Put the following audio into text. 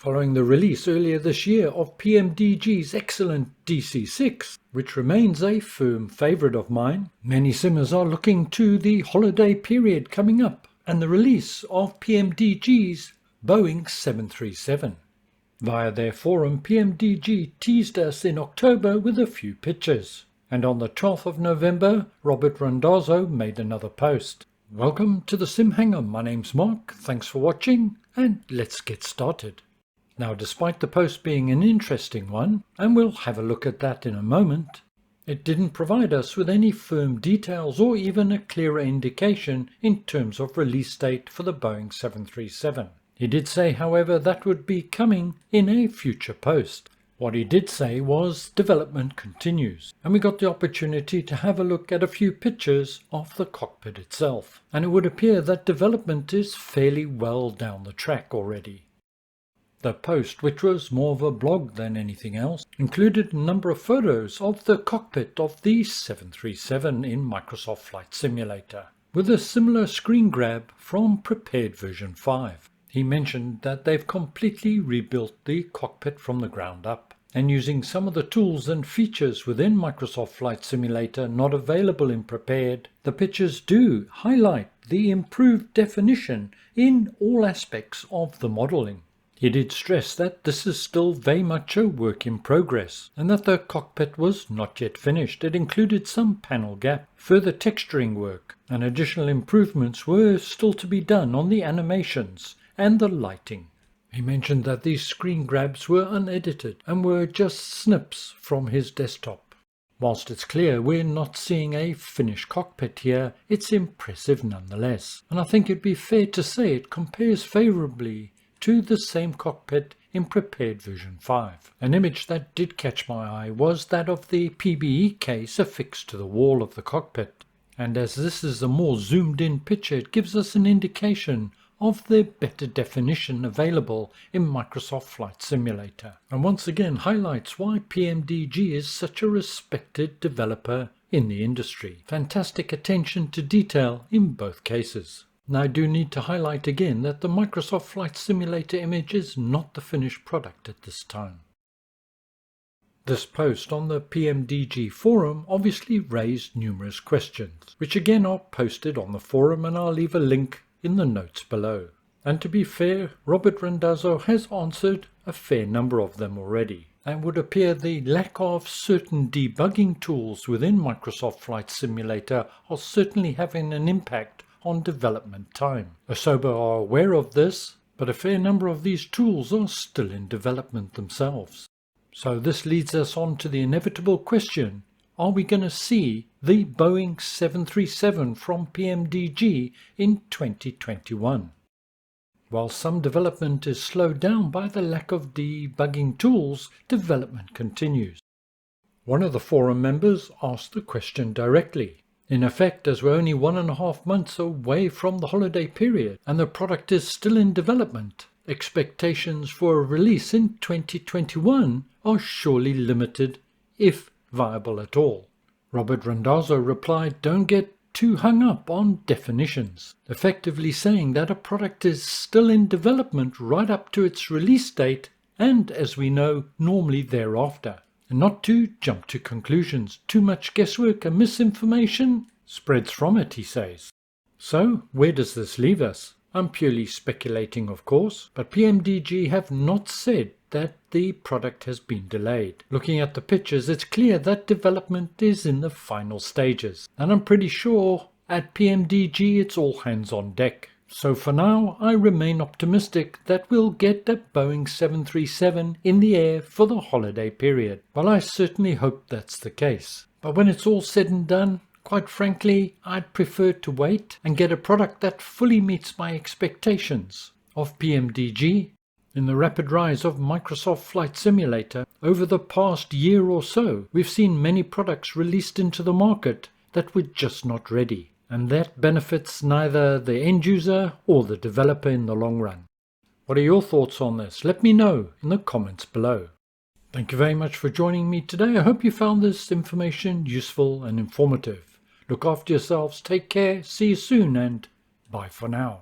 following the release earlier this year of PMDG's excellent DC6, which remains a firm favourite of mine. Many simmers are looking to the holiday period coming up and the release of PMDG's Boeing 737. Via their forum, PMDG teased us in October with a few pictures, and on the 12th of November, Robert Randazzo made another post. Welcome to the SimHanger. My name's Mark, thanks for watching, and let's get started. Now, despite the post being an interesting one, and we'll have a look at that in a moment, it didn't provide us with any firm details or even a clearer indication in terms of release date for the Boeing 737. He did say, however, that would be coming in a future post. What he did say was development continues, and we got the opportunity to have a look at a few pictures of the cockpit itself, and it would appear that development is fairly well down the track already. The post, which was more of a blog than anything else, included a number of photos of the cockpit of the 737 in Microsoft Flight Simulator, with a similar screen grab from prepared version 5. He mentioned that they've completely rebuilt the cockpit from the ground up, and using some of the tools and features within Microsoft Flight Simulator not available in prepared, the pictures do highlight the improved definition in all aspects of the modelling. He did stress that this is still very much a work in progress, and that the cockpit was not yet finished. It included some panel gap, further texturing work, and additional improvements were still to be done on the animations and the lighting. He mentioned that these screen grabs were unedited and were just snips from his desktop. Whilst it's clear we're not seeing a finished cockpit here, it's impressive nonetheless, and I think it'd be fair to say it compares favourably to the same cockpit in prepared version 5. An image that did catch my eye was that of the PBE case affixed to the wall of the cockpit, and as this is a more zoomed in picture, it gives us an indication of the better definition available in Microsoft Flight Simulator, and once again highlights why PMDG is such a respected developer in the industry. Fantastic attention to detail in both cases. Now, I do need to highlight again that the Microsoft Flight Simulator image is not the finished product at this time. This post on the PMDG forum obviously raised numerous questions, which again are posted on the forum, and I'll leave a link in the notes below. And to be fair, Robert Randazzo has answered a fair number of them already, and would appear the lack of certain debugging tools within Microsoft Flight Simulator are certainly having an impact on development time. Asobo are aware of this, but a fair number of these tools are still in development themselves. So this leads us on to the inevitable question, are we going to see the Boeing 737 from PMDG in 2021? While some development is slowed down by the lack of debugging tools, development continues. One of the forum members asked the question directly. In effect, as we're only 1.5 months away from the holiday period and the product is still in development, expectations for a release in 2021 are surely limited, if viable at all. Robert Randazzo replied, "Don't get too hung up on definitions," effectively saying that a product is still in development right up to its release date and, as we know, normally thereafter. And not to jump to conclusions. Too much guesswork and misinformation spreads from it, he says. So, where does this leave us? I'm purely speculating, of course, but PMDG have not said that the product has been delayed. Looking at the pictures, it's clear that development is in the final stages, and I'm pretty sure at PMDG it's all hands on deck. So for now, I remain optimistic that we'll get a Boeing 737 in the air for the holiday period. Well, I certainly hope that's the case. But when it's all said and done, quite frankly, I'd prefer to wait and get a product that fully meets my expectations of PMDG. In the rapid rise of Microsoft Flight Simulator over the past year or so, we've seen many products released into the market that were just not ready. And that benefits neither the end user or the developer in the long run. What are your thoughts on this? Let me know in the comments below. Thank you very much for joining me today. I hope you found this information useful and informative. Look after yourselves, take care, see you soon, and bye for now.